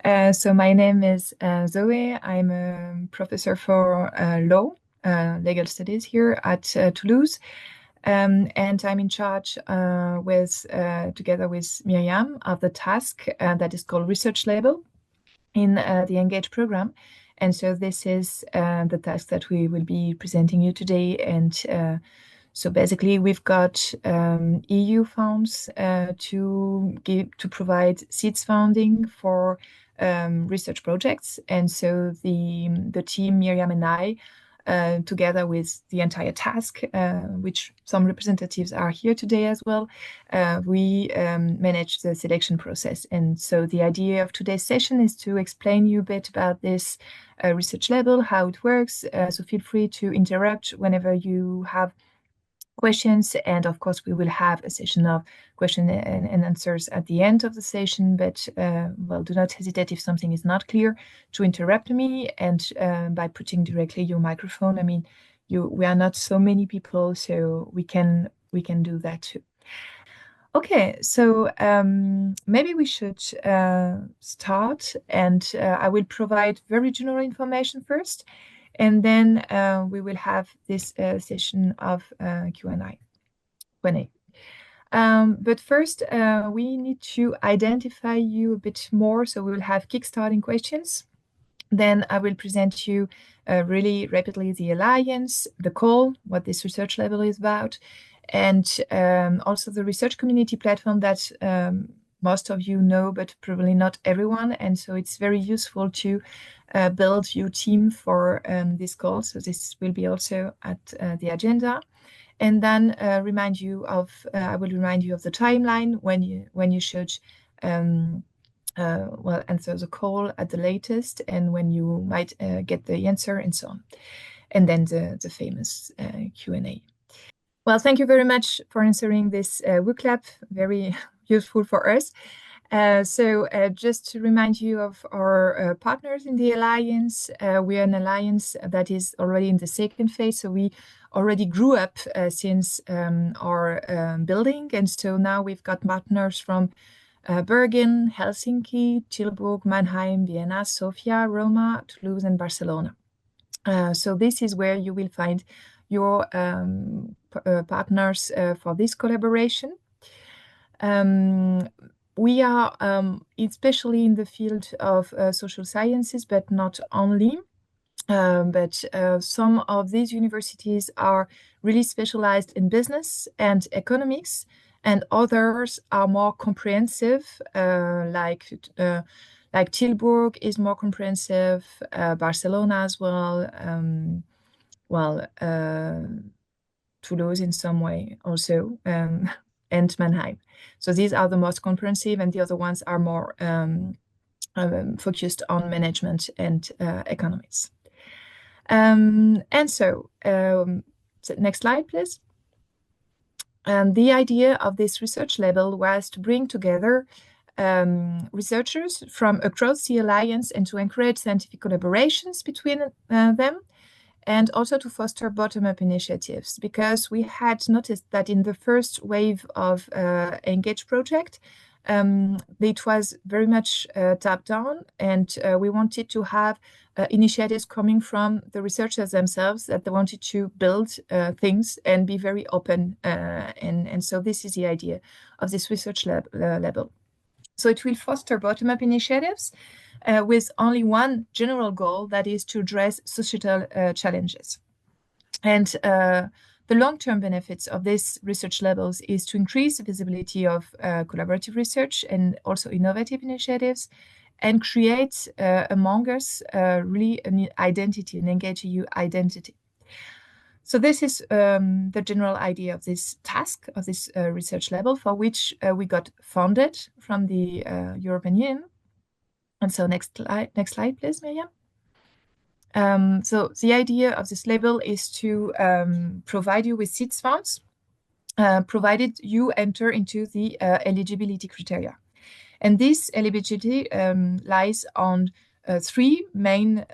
So my name is Zoe. I'm a professor for law, legal studies here at Toulouse. And I'm in charge together with Miriam, of the task that is called Research Label in the ENGAGE program. And so this is the task that we will be presenting you today. And so basically, we've got EU funds to provide seeds funding for research projects, and so the team Miriam and I, together with the entire task, which some representatives are here today as well, we manage the selection process. And so the idea of today's session is to explain you a bit about this research label, how it works. So feel free to interrupt whenever you have questions, and of course we will have a session of question and answers at the end of the session, but well, do not hesitate if something is not clear to interrupt me, and by putting directly your microphone. I mean, we are not so many people, so we can do that too. Okay, so maybe we should start, and I will provide very general information first, and then we will have this session of Q&A. But first, we need to identify you a bit more, so we will have kickstarting questions. Then I will present you really rapidly the alliance, the call, what this research label is about, and also the research community platform that most of you know, but probably not everyone. And so it's very useful to build your team for this call. So this will be also at the agenda. And then I will remind you of the timeline when you should well, answer the call at the latest, and when you might get the answer, and so on. And then the famous Q&A. Well, thank you very much for answering this WooClap, very useful for us. So just to remind you of our partners in the Alliance, we are an alliance that is already in the second phase. So we already grew up since our building. And so now we've got partners from Bergen, Helsinki, Tilburg, Mannheim, Vienna, Sofia, Roma, Toulouse, and Barcelona. So this is where you will find your partners for this collaboration. We are especially in the field of social sciences, but not only. But some of these universities are really specialized in business and economics, and others are more comprehensive, like Tilburg is more comprehensive, Barcelona as well, Toulouse in some way also, and Mannheim. So these are the most comprehensive, and the other ones are more focused on management and economics. And so, next slide, please. The idea of this research label was to bring together researchers from across the Alliance and to encourage scientific collaborations between them, and also to foster bottom-up initiatives, because we had noticed that in the first wave of ENGAGE project, it was very much top-down, and we wanted to have initiatives coming from the researchers themselves, that they wanted to build things and be very open. And so this is the idea of this research label. So it will foster bottom-up initiatives with only one general goal, that is to address societal challenges. And the long-term benefits of these research labels is to increase the visibility of collaborative research and also innovative initiatives, and create among us really an identity, an ENGAGE.EU identity. So this is the general idea of this task, of this research label, for which we got funded from the European Union. And so next slide, please, Miriam. So the idea of this label is to provide you with seeds funds, provided you enter into the eligibility criteria. And this eligibility lies on three main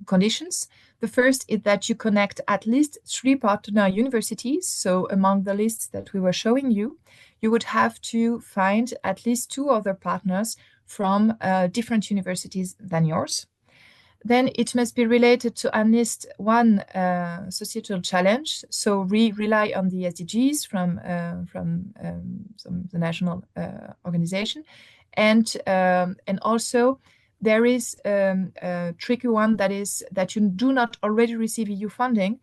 conditions. The first is that you connect at least 3 partner universities. So among the lists that we were showing you, you would have to find at least 2 other partners from different universities than yours. Then it must be related to at least one societal challenge. So we rely on the SDGs from the national organization, and also there is a tricky one, that is that you do not already receive EU funding,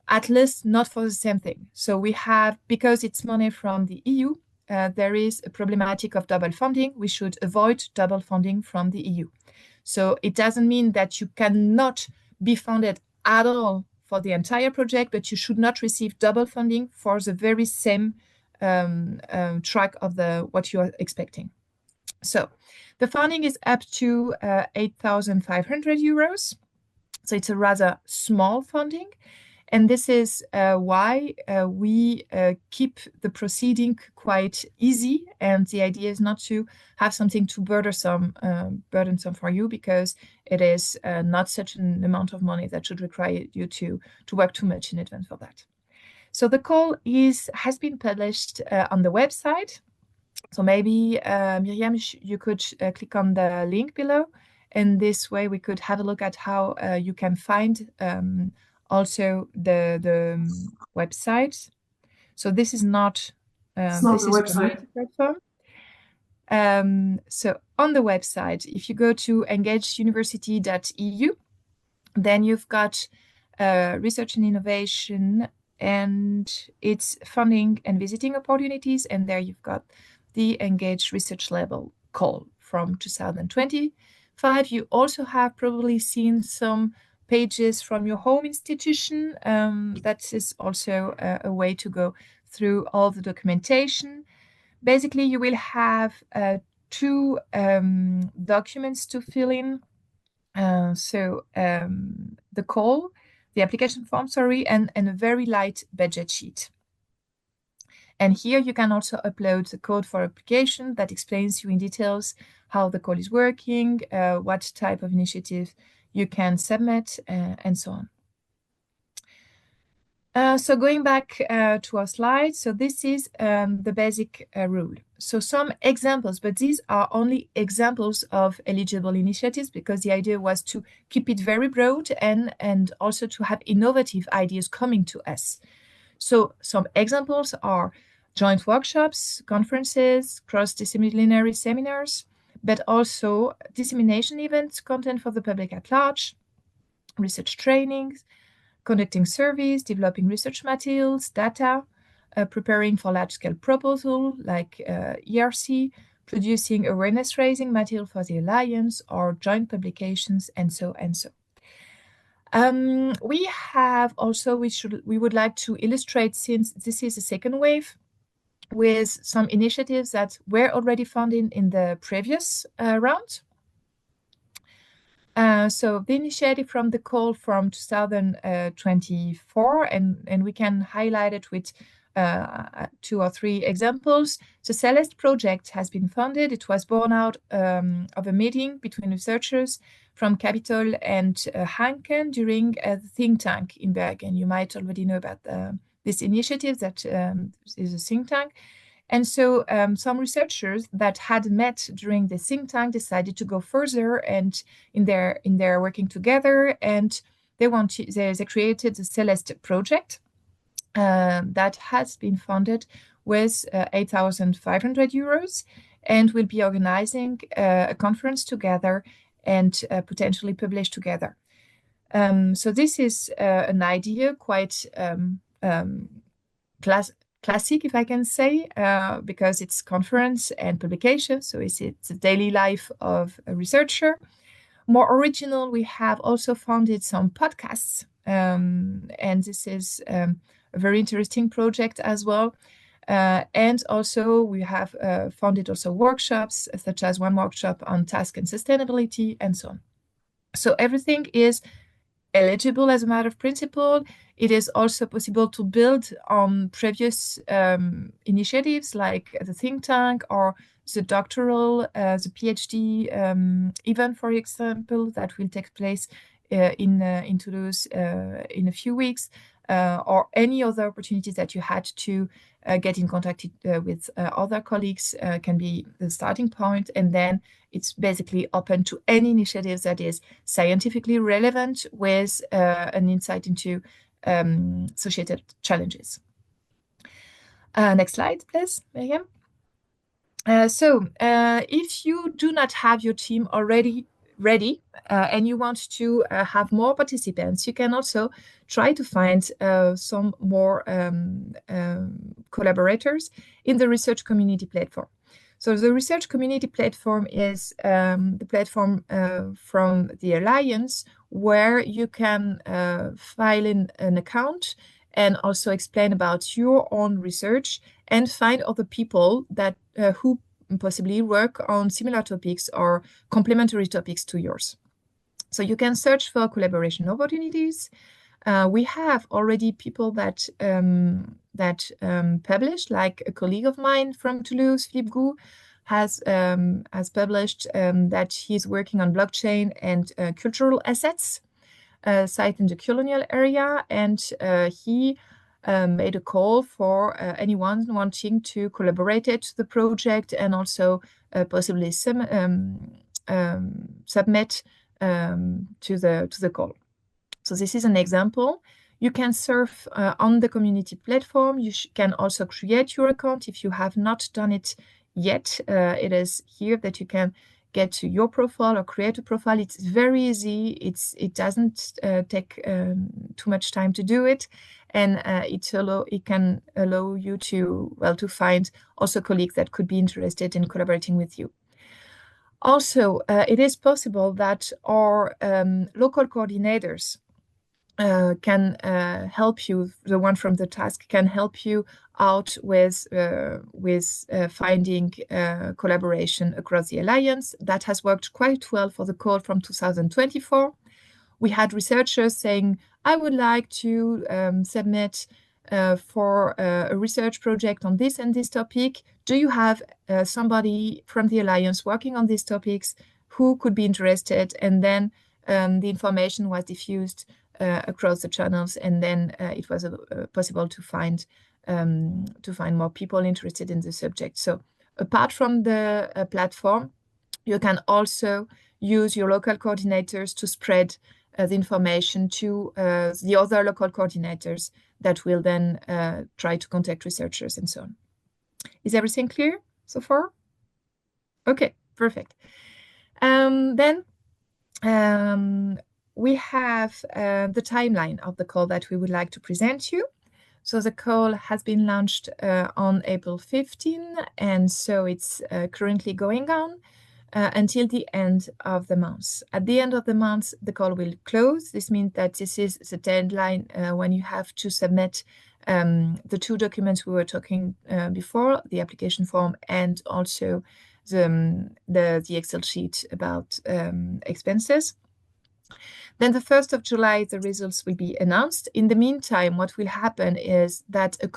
at least not for the same thing. So we have, because it's money from the EU, there is a problematic of double funding. We should avoid double funding from the EU. So it doesn't mean that you cannot be funded at all for the entire project, but you should not receive double funding for the very same track of what you are expecting. So the funding is up to 8,500 euros. So it's a rather small funding. And this is why we keep the proceeding quite easy. And the idea is not to have something too burdensome for you, because it is not such an amount of money that should require you to work too much in advance for that. So the call has been published on the website. So maybe, Miriam, you could click on the link below. And this way we could have a look at how you can find also the website. So this is not It's not the website. Platform. So on the website, if you go to ENGAGE.EU, then you've got research and innovation and its funding and visiting opportunities, and there you've got the ENGAGE research label call from 2025. You also have probably seen some pages from your home institution. That is also a way to go through all the documentation. Basically, you will have two documents to fill in. The call, the application form, and a very light budget sheet. And here you can also upload the code for application that explains you in details how the call is working, what type of initiative you can submit, and so on. So going back to our slide, so this is the basic rule. So some examples, but these are only examples of eligible initiatives, because the idea was to keep it very broad and also to have innovative ideas coming to us. So some examples are joint workshops, conferences, cross-disciplinary seminars, but also dissemination events, content for the public at large, research trainings, conducting surveys, developing research materials, data, preparing for large-scale proposal like ERC, producing awareness-raising material for the Alliance, or joint publications, and so and so. We have also, we would like to illustrate, since this is a second wave, with some initiatives that were already funded in the previous round. So the initiative from the call from 2024, and we can highlight it with 2 or 3 examples. The Celeste project has been funded. It was born out of a meeting between researchers from Capitol and Hanken during a think tank in Bergen. You might already know about this initiative that is a think tank. And so some researchers that had met during the think tank decided to go further, and in their working together, and they created the Celeste project that has been funded with 8,500 euros, and will be organizing a conference together and potentially publish together. So this is an idea quite classic, if I can say, because it's conference and publication, so it's the daily life of a researcher. More original, we have also funded some podcasts, and this is a very interesting project as well. And also we have funded also workshops, such as one workshop on task and sustainability, and so on. So everything is eligible as a matter of principle. It is also possible to build on previous initiatives like the think tank or the doctoral, the PhD event, for example, that will take place in Toulouse in a few weeks. or any other opportunities that you had to get in contact with other colleagues can be the starting point. And then it's basically open to any initiatives that is scientifically relevant with an insight into associated challenges. Next slide, please, Miriam. If you do not have your team already ready and you want to have more participants, you can also try to find some more collaborators in the research community platform. So the research community platform is the platform from the Alliance where you can file in an account and also explain about your own research and find other people that who possibly work on similar topics or complementary topics to yours. So you can search for collaboration opportunities. We have already people that published, like a colleague of mine from Toulouse, Philippe Gou, has published that he's working on blockchain and cultural assets, site in the colonial area, and he made a call for anyone wanting to collaborate to the project and also possibly submit to the call. So this is an example. You can surf on the community platform. You can also create your account if you have not done it yet. It is here that you can get to your profile or create a profile. It's very easy. It doesn't take too much time to do it, and it can allow you to find also colleagues that could be interested in collaborating with you. Also, it is possible that our local coordinators can help you. The one from the task can help you out with finding collaboration across the Alliance. That has worked quite well for the call from 2024. We had researchers saying, I would like to submit for a research project on this and this topic. Do you have somebody from the Alliance working on these topics who could be interested? And then the information was diffused across the channels, and then it was possible to find more people interested in the subject. So apart from the platform, you can also use your local coordinators to spread the information to the other local coordinators that will then try to contact researchers and so on. Is everything clear so far? Okay, perfect. Then we have the timeline of the call that we would like to present you. So the call has been launched on April 15, and so it's currently going on until the end of the month. At the end of the month, the call will close. This means that this is the deadline when you have to submit the two documents we were talking before, the application form and also the Excel sheet about expenses. Then the 1st of July, the results will be announced. In the meantime, what will happen is that a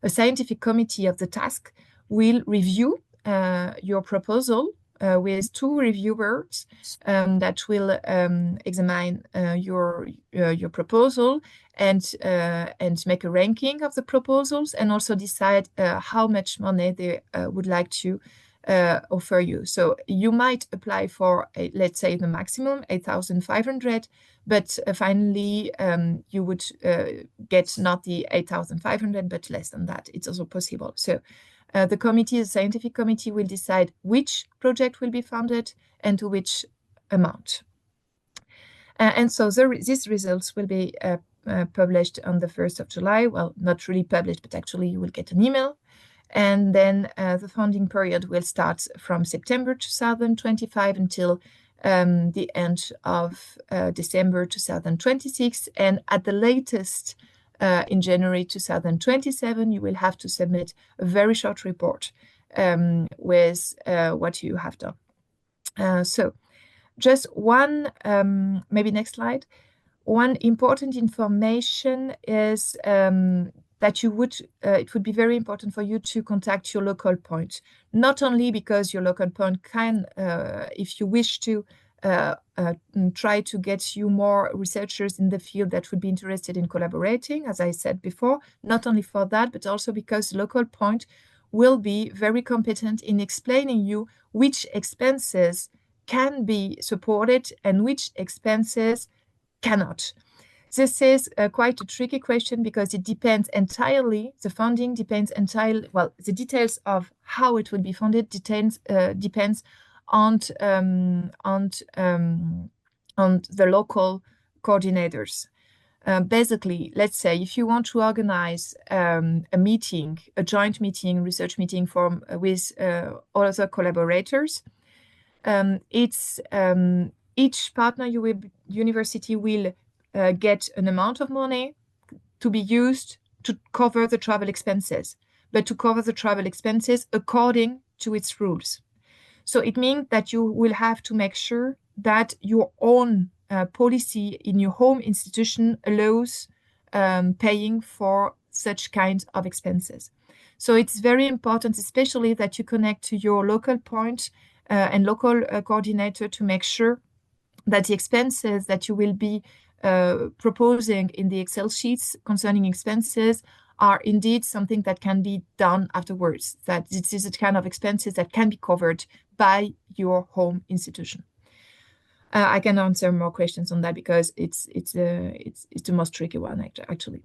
scientific committee of the task will review your proposal with two reviewers that will examine your proposal and make a ranking of the proposals and also decide how much money they would like to offer you. So you might apply for, let's say, the maximum 8,500, but finally you would get not the 8,500, but less than that. It's also possible. So the scientific committee will decide which project will be funded and to which amount. And so these results will be published on the 1st of July. Well, not really published, but actually you will get an email. And then the funding period will start from September 2025 until the end of December 2026. And at the latest, in January 2027, you will have to submit a very short report with what you have done. So just one, maybe next slide. One important information is that it would be very important for you to contact your local point, not only because your local point can, if you wish to, try to get you more researchers in the field that would be interested in collaborating, as I said before, not only for that, but also because the local point will be very competent in explaining you which expenses can be supported and which expenses cannot. This is quite a tricky question because it depends entirely, the funding depends entirely, well, the details of how it will be funded depends on the local coordinators. Basically, let's say if you want to organize a meeting, a joint meeting, research meeting with other collaborators, each partner university will get an amount of money to be used to cover the travel expenses, but to cover the travel expenses according to its rules. So it means that you will have to make sure that your own policy in your home institution allows paying for such kinds of expenses. So it's very important, especially that you connect to your local point and local coordinator to make sure that the expenses that you will be proposing in the Excel sheets concerning expenses are indeed something that can be done afterwards, that this is a kind of expenses that can be covered by your home institution. I can answer more questions on that because it's the most tricky one, actually.